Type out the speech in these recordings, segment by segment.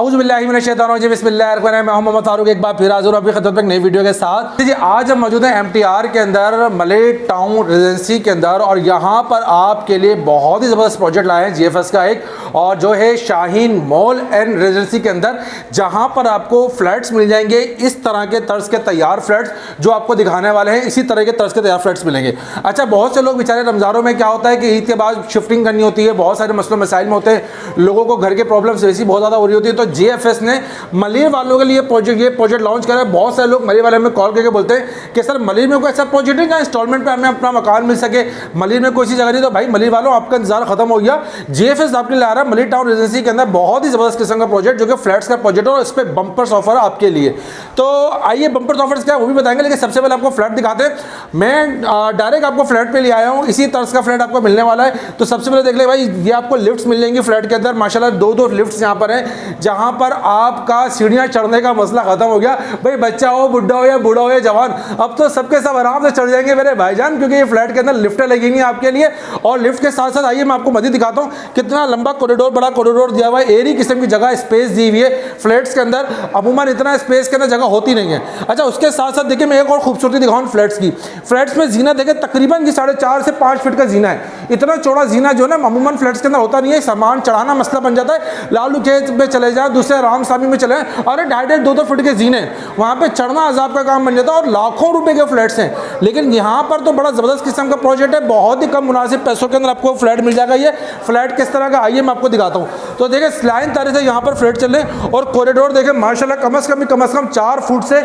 बिस्मिल्लाहिर्रहमानिर्रहीम। मैं मोहम्मद फारूक एक बार फिर हाजिर हूं आपकी खिदमत में नई वीडियो के साथ। जी आज हम मौजूद हैं MTR के अंदर मलई टाउन रेजिडेंसी के अंदर और यहाँ पर आपके लिए बहुत ही ज़बरदस्त प्रोजेक्ट लाए हैं GFS का एक, और जो है शाहीन मॉल एंड रेजिडेंसी के अंदर, जहाँ पर आपको फ्लैट्स मिल जाएंगे इस तरह के तर्ज के तैयार फ्लैट्स जो आपको दिखाने वाले हैं। इसी तरह के तर्ज के तैयार फ्लैट्स मिलेंगे। अच्छा, बहुत से लोग बेचारे रमज़ानों में क्या होता है कि ईद के बाद शिफ्टिंग करनी होती है, बहुत सारे मसलों मसाइल में होते हैं, लोगों को घर के प्रॉब्लम्स वैसी बहुत ज़्यादा हो रही होती है। तो GFS ने मलिर वालों के लिए प्रोजेक्ट लॉन्च करा है। बहुत सारे लोग मलिर वाले में कॉल करके बोलते हैं कि सर मलिर में कोई ऐसा प्रोजेक्ट है जहाँ इंस्टॉलमेंट पे हमें अपना मकान मिल सके, मलिर में कोई सी जगह नहीं। तो भाई मलिर वालों, आपका इंतजार खत्म हो गया। GFS आपके लिए आ रहा है मलिर टाउन रेजिडेंसी के अंदर बहुत ही ज़बरदस्त किस्म का प्रोजेक्ट, जो कि फ्लैट्स का प्रोजेक्ट है और इस पर बम्पर्स ऑफर है आपके लिए। तो आइए बम्पर्स ऑफर्स क्या है वो भी बताएंगे, लेकिन सबसे पहले आपको फ्लैट दिखाते हैं। मैं डायरेक्ट आपको फ्लैट पे ले आया हूँ, इसी तर्ज का फ्लैट आपको मिलने वाला है। तो सबसे पहले देख ले भाई, ये आपको लिफ्ट्स मिल जाएंगी फ्लैट के अंदर। माशाल्लाह दो लिफ्ट्स यहाँ पर हैं, जहाँ पर आपका सीढ़ियाँ चढ़ने का मसला खत्म हो गया। भाई बच्चा हो, बुढ़ा हो या बूढ़ा हो या जवान, अब तो सबके सब आराम से चढ़ जाएंगे मेरे भाईजान, क्योंकि ये फ्लैट के अंदर लिफ्टें लगेंगी आपके लिए। और लिफ्ट के साथ साथ आइए मैं आपको मजीद दिखाता हूँ कितना लंबा कॉरिडोर, बड़ा कॉरिडोर दिया हुआ है। एरी किस्म की जगह स्पेस दी हुई है फ्लैट्स के अंदर। अमूमन इतना स्पेस के अंदर जगह होती नहीं है। अच्छा, उसके साथ साथ देखिए मैं एक और खूबसूरती दिखाऊँ फ्लैट्स की। फ्लैट्स में जीना देखे तकरीबन 4.5 से 5 फीट का जीना है। इतना चौड़ा जीना जो है ना अमूमन फ्लैट्स के अंदर होता नहीं है। सामान चढ़ाना मसला बन जाता है। लालू खेत में चले जाए, दूसरे रामसामी में चले, और 2.5-2 फीट के जीने, वहाँ पे चढ़ना अजाब का काम बन जाता है। और लाखों रुपए के फ्लैट्स हैं, लेकिन यहाँ पर तो बड़ा ज़बरदस्त किस्म का प्रोजेक्ट है। बहुत ही कम मुनासिब पैसों के अंदर आपको फ्लैट मिल जाएगा। ये फ्लैट किस तरह का आइए मैं आपको दिखाता हूँ। तो देखिए स्लाइन तारे से यहाँ पर फ्लैट चले, और कॉरिडोर देखें माशाल्लाह कम से कम 4 फुट से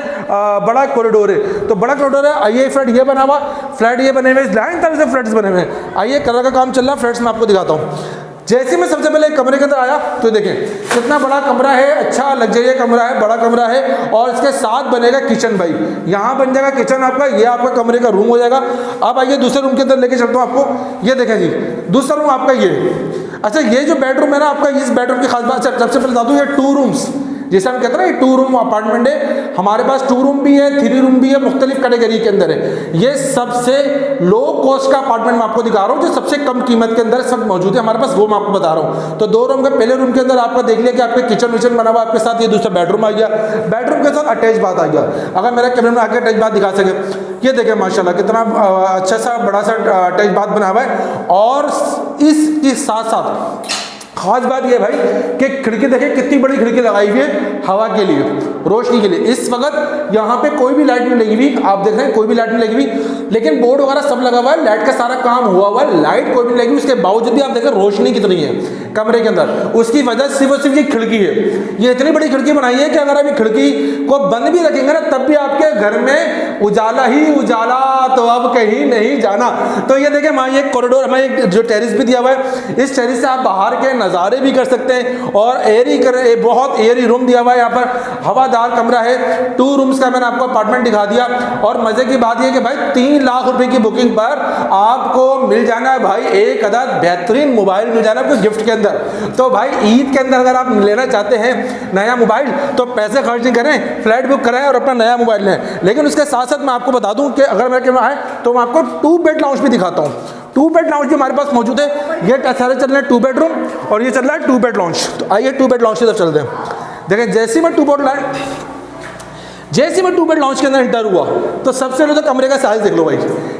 बड़ा कॉरिडोर है। तो बड़ा कॉरिडोर है। आइए फ्लैट ये बना हुआ, फ्लैट ये बने हुए, लाइन तरह से फ्लैट्स बने हुए हैं। आइए कलर का काम चल रहा है फ्लैट्स में, आपको दिखाता हूँ। जैसे मैं सबसे पहले कमरे के अंदर आया तो देखें कितना बड़ा कमरा है, अच्छा लग्जरी कमरा है, बड़ा कमरा है। और इसके साथ बनेगा किचन। भाई यहाँ बन जाएगा किचन आपका, ये आपका कमरे का रूम हो जाएगा। अब आइए दूसरे रूम के अंदर लेके चलता हूँ आपको। ये देखें जी, दूसरा रूम आपका ये। अच्छा, ये जो बेडरूम है ना आपका, इस बेडरूम की खास बात सबसे पहले बता दूँ, ये 2 रूम्स जैसे हम कहते हैं ना, ये 2 रूम अपार्टमेंट है। हमारे पास 2 रूम भी है, 3 रूम भी है, मुख्तलिफ कैटेगरी के अंदर है। ये सबसे लो कॉस्ट का अपार्टमेंट मैं आपको दिखा रहा हूँ, जो सबसे कम कीमत के अंदर सब मौजूद है हमारे पास, वो मैं आपको बता रहा हूँ। तो 2 रूम के पहले रूम के अंदर आपका देख लिया कि आपके किचन विचन बना हुआ, आपके साथ ये दूसरा बेडरूम आ गया। बेडरूम के साथ अटैच बाथ आ गया। अगर मेरे कैमरे में आके अटैच बाथ दिखा सके, ये देखें माशाल्लाह कितना अच्छा सा बड़ा सा अटैच बाथ बना हुआ है। और इसके साथ साथ खास बात ये भाई कि खिड़की देखें कितनी बड़ी खिड़की लगाई हुई है हवा के लिए, रोशनी के लिए। इस वक्त यहाँ पे कोई भी लाइट नहीं लगी हुई, आप देख रहे हैं कोई भी लाइट नहीं लगी हुई, लेकिन बोर्ड वगैरह सब लगा हुआ है, लाइट का सारा काम हुआ हुआ है, लाइट कोई भी नहीं लगी हुई। उसके बावजूद भी आप देखें रोशनी कितनी है कमरे के अंदर। उसकी वजह सिर्फ और सिर्फ ये खिड़की है। ये इतनी बड़ी खिड़की बनाई है कि अगर आप खिड़की को बंद भी रखेंगे ना, तब भी आपके घर में उजाला ही उजाला, तो अब कहीं नहीं जाना। तो ये देखें वहाँ एक कॉरिडोर, हमें जो टेरिस भी दिया हुआ है, इस टेरिस से आप बाहर के नज़ारे भी कर सकते हैं। और बहुत एयरी रूम दिया हुआ है यहाँ पर, हवादार कमरा है। 2 रूम्स का मैंने आपको अपार्टमेंट दिखा दिया। और मजे की बात यह कि भाई 3 लाख रुपए की बुकिंग पर आपको मिल जाना है भाई एक अदद बेहतरीन मोबाइल मिल जाना है आपको गिफ्ट के अंदर। तो भाई ईद के अंदर अगर आप लेना चाहते हैं नया मोबाइल, तो पैसे खर्च नहीं करें, फ्लैट बुक कराएं और अपना नया मोबाइल लें। लेकिन उसके साथ साथ मैं आपको बता दूं कि अगर मेरे कैमरा है तो मैं आपको 2 बेड लाउंज भी दिखाता हूँ। 2 बेड लाउंज भी हमारे पास मौजूद है। ये सारे चल रहे हैं 2 बेडरूम, और ये चल रहा है 2 बेड लाउंज। तो आइए 2 बेड लाउंज की तरफ चलते हैं। देखें जैसे मैं 2 बेड लाउंज के अंदर इंटर हुआ, तो सबसे पहले तो कमरे का साइज देख लो भाई।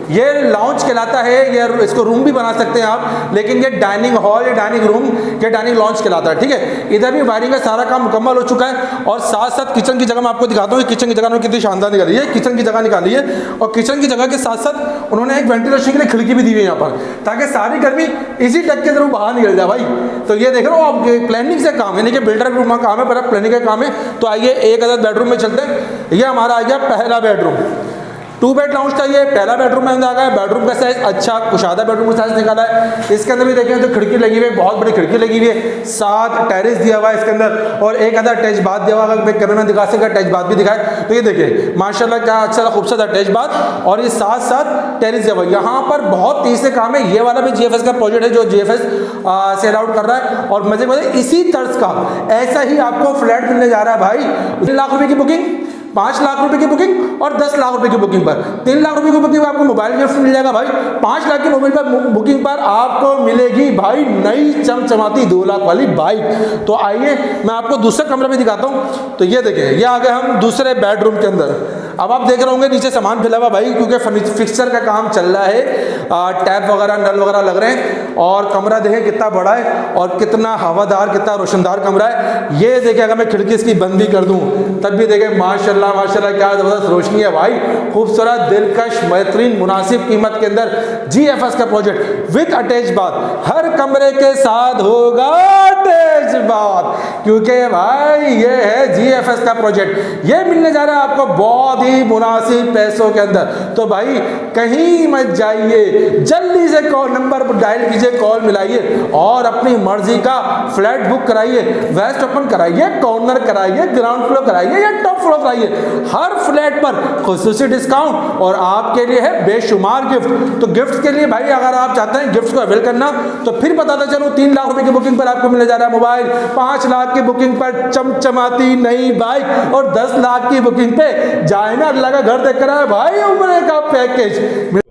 ये लाउंज कहलाता है, ये इसको रूम भी बना सकते हैं आप, लेकिन ये डाइनिंग हॉल, ये डाइनिंग रूम, ये डाइनिंग लाउंज कहलाता है। ठीक है, इधर भी वायरिंग का सारा काम मुकम्मल हो चुका है। और साथ साथ किचन की जगह मैं आपको दिखाता हूँ। किचन की जगह में कितनी शानदार निकाली है, किचन की जगह निकाली है। और किचन की जगह के साथ साथ उन्होंने एक वेंटिलेशन के लिए खिड़की भी दी हुई है यहाँ पर, ताकि सारी गर्मी इसी टक के थ्रू बाहर निकल जाए भाई। तो ये देख रहे हो आप, प्लानिंग से काम है, यानी कि बिल्डर ग्रुप का काम है, पर प्लानिंग का काम है। तो आइए एक अदद बेडरूम में चलते हैं। ये हमारा आ गया पहला बेडरूम। 2 बेड लाउंज का ये पहला बेडरूम में अंदर आ गया। बेडरूम का साइज अच्छा कुशादा बेडरूम का साइज निकाला है। इसके अंदर भी देखें तो खिड़की लगी हुई है, बहुत बड़ी खिड़की लगी हुई है, साथ टेरिस दिया हुआ है इसके अंदर, और एक आधा अटैच बाथ दिया हुआ है। मैं कैमरे में दिखा सका अटैच बाथ भी दिखाए। तो ये देखिए माशाल्लाह क्या अच्छा खूबसूरत अटैच बाथ, और ये साथ साथ टेरिस दिया हुआ है। यहाँ पर बहुत तेज से काम है। ये वाला भी GFS का प्रोजेक्ट है जो GFS सेल आउट कर रहा है। और मजे इसी तर्ज का ऐसा ही आपको फ्लैट मिलने जा रहा है भाई। 3 लाख रुपए की बुकिंग, 5 लाख रुपए की बुकिंग और 10 लाख रुपए की बुकिंग पर 3 लाख रुपए की बुकिंग पर आपको मोबाइल गिफ्ट मिल जाएगा भाई। 5 लाख की मोबाइल पर बुकिंग पर आपको मिलेगी भाई नई चमचमाती 2 लाख वाली बाइक। तो आइए मैं आपको दूसरे कमरे में दिखाता हूँ। तो ये देखिए, ये आ गए हम दूसरे बेडरूम के अंदर। अब आप देख रहे होंगे नीचे सामान फिला हुआ भाई, क्योंकि फिक्सचर का काम चल रहा है, टैप वगैरह नल वगैरह लग रहे हैं। और कमरा देखें कितना बड़ा है और कितना हवादार, कितना रोशनदार कमरा है। ये देखें, अगर मैं खिड़की इसकी बंद भी कर दूं तब भी देखें माशाल्लाह माशाल्लाह क्या जबरदस्त रोशनी है भाई। खूबसूरत, दिलकश, बेहतरीन, मुनासिब कीमत के अंदर GFS का प्रोजेक्ट विद अटैच बाथ। हर कमरे के साथ होगा अटैच बाथ, क्योंकि भाई ये है GFS का प्रोजेक्ट। ये मिलने जा रहा है आपको बहुत ही मुनासिब पैसों के अंदर। तो भाई कहीं मत जाइए, जल्दी से कॉल नंबर पर डायल कीजिए, कॉल मिलाइए और अपनी मर्जी का फ्लैट बुक कराइए। वेस्ट ओपन कराइए, कॉर्नर कराइए, ग्राउंड फ्लोर कराइए या टॉप फ्लोर कराइए। हर फ्लैट पर खुसूसी डिस्काउंट और आपके लिए है बेशुमार गिफ्ट। तो गिफ्ट के लिए भाई अगर आप चाहते हैं गिफ्ट को अवेल करना, तो फिर बताता चलूं 3 लाख रुपए की बुकिंग पर आपको मिलने जा रहा है मोबाइल, 5 लाख की बुकिंग पर चमचमाती नई बाइक और 10 लाख की बुकिंग पे जाए ना अल्लाह का घर देख कर आए भाई उम्र का पैकेज।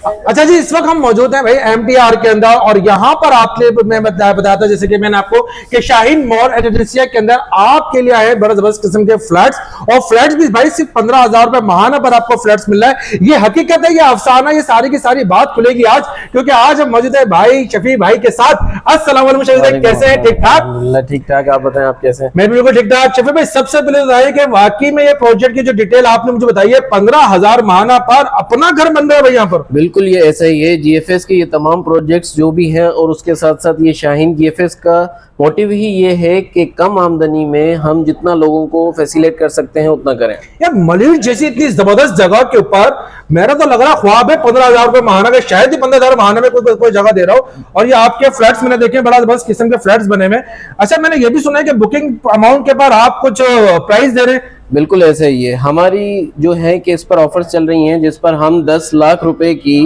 अच्छा जी, इस वक्त हम मौजूद हैं भाई MTR के अंदर और यहाँ पर आपके मैं बताया था जैसे कि मैंने आपको कि शाहीन मॉल रेजिडेंशिया के अंदर आपके लिए आए बड़े जबरदस्त किस्म के फ्लैट्स। और फ्लैट्स भी भाई सिर्फ 15,000 रुपए महाना पर आपको फ्लैट्स मिल रहा है। ये हकीकत है, ये अफसाना, ये सारी की सारी बात खुलेगी आज, क्योंकि आज हम मौजूद है भाई शफी भाई के साथ। अस्सलाम वालेकुम शफी भाई, कैसे हैं? ठीक ठाक? ठीक ठाक, आप बताएं आप कैसे हैं? मैं बिल्कुल ठीक ठाक। शफी भाई सबसे पहले बताइए कि वाकई में ये प्रोजेक्ट की जो डिटेल आपने मुझे बताई है, 15,000 महाना पर अपना घर बन रहा है भाई यहाँ पर? बिल्कुल ये ऐसा ही है। GFS के ये तमाम प्रोजेक्ट्स जो भी हैं और उसके साथ साथ ये शाहीन GFS का मोटिव ही ये है कि कम आमदनी में हम जितना लोगों को फैसिलिटेट कर सकते हैं उतना करें। यार मलिर जैसी इतनी जबरदस्त जगह के ऊपर मेरा तो लग रहा ख्वाब है 15,000 रुपए महाना का, शायद ही 15,000 महाना में कोई जगह दे रहा हो। और ये आपके फ्लैट्स मैंने देखे बड़ा जबरदस्त किस्म के फ्लैट्स बने हुए। अच्छा, मैंने ये भी सुना है कि बुकिंग अमाउंट के बाद आप कुछ प्राइस दे रहे हैं? बिल्कुल ऐसा ही है। हमारी जो है कि इस पर ऑफर्स चल रही हैं जिस पर हम 10 लाख रुपए की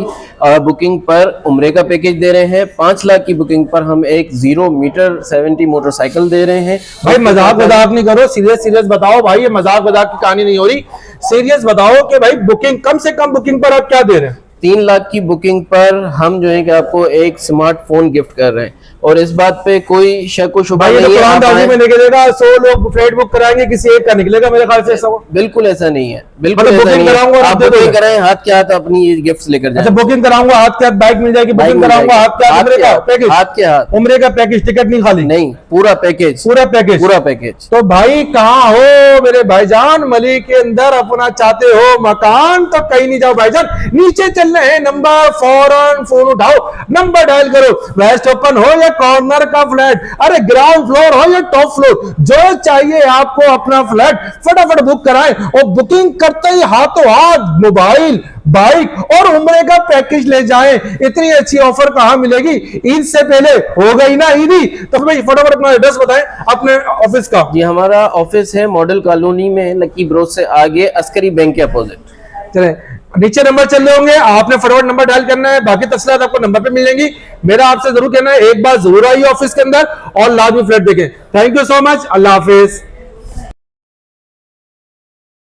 बुकिंग पर उम्रे का पैकेज दे रहे हैं। 5 लाख की बुकिंग पर हम एक 0 मीटर 70 मोटरसाइकिल दे रहे हैं। भाई मजाक नहीं करो, सीरियस बताओ भाई, ये मजाक की कहानी नहीं हो रही। सीरियस बताओ कि भाई बुकिंग कम से कम बुकिंग पर आप क्या दे रहे हैं? 3 लाख की बुकिंग पर हम जो है कि आपको एक स्मार्टफोन गिफ्ट कर रहे हैं और इस बात पे कोई शक व शुबा नहीं है। में निकलेगा 100 लोग फ्लैट बुक कराएंगे, किसी एक का निकलेगा मेरे ख्याल से। बिल्कुल ऐसा नहीं है, बिल्कुल मतलब ऐसा नहीं है। आप बुकिंग कराएं, हाथ के हाथ अपनी ये गिफ्ट लेकर जाएं। अच्छा, बुकिंग कराऊंगा हाथ के हाथ बाइक मिल जाएगी, बुकिंग कराऊंगा हाथ के हाथ उम्रे का पैकेज, हाथ के हाथ उम्रे का पैकेज, टिकट नहीं खाली नहीं, पूरा पैकेज, पूरा पैकेज। तो भाई कहाँ हो मेरे भाईजान? मली के अंदर अपना चाहते हो मकान तो कहीं नहीं जाओ भाईजान, नीचे चल रहे हैं नंबर, फौरन फोन उठाओ, नंबर डायल करो। वेस्ट ओपन हो या कॉर्नर का फ्लैट, अरे ग्राउंड फ्लोर हो या टॉप फ्लोर, जो चाहिए आपको अपना फ्लैट फटाफट बुक कराएं। और बुकिंग करते ही हाथों हाथ मोबाइल, बाइक और उम्रे का पैकेज ले जाएं। इतनी अच्छी ऑफर कहां मिलेगी? ईद से पहले हो गई ना ईदी। तो भाई फटाफट अपना एड्रेस बताएं अपने ऑफिस का। जी, हमारा ऑफिस है मॉडल कॉलोनी में, लकी ब्रोस से आगे, अस्करी बैंक के अपोजिट। चले, नीचे नंबर चल रहे होंगे, आपने फटाफट नंबर डायल करना है, बाकी तफसीलात आपको नंबर पे मिल जाएंगी। मेरा आपसे जरूर कहना है एक बार जरूर आइए ऑफिस के अंदर और लाजमी फ्लैट देखें। Thank you so much, Allah Hafiz.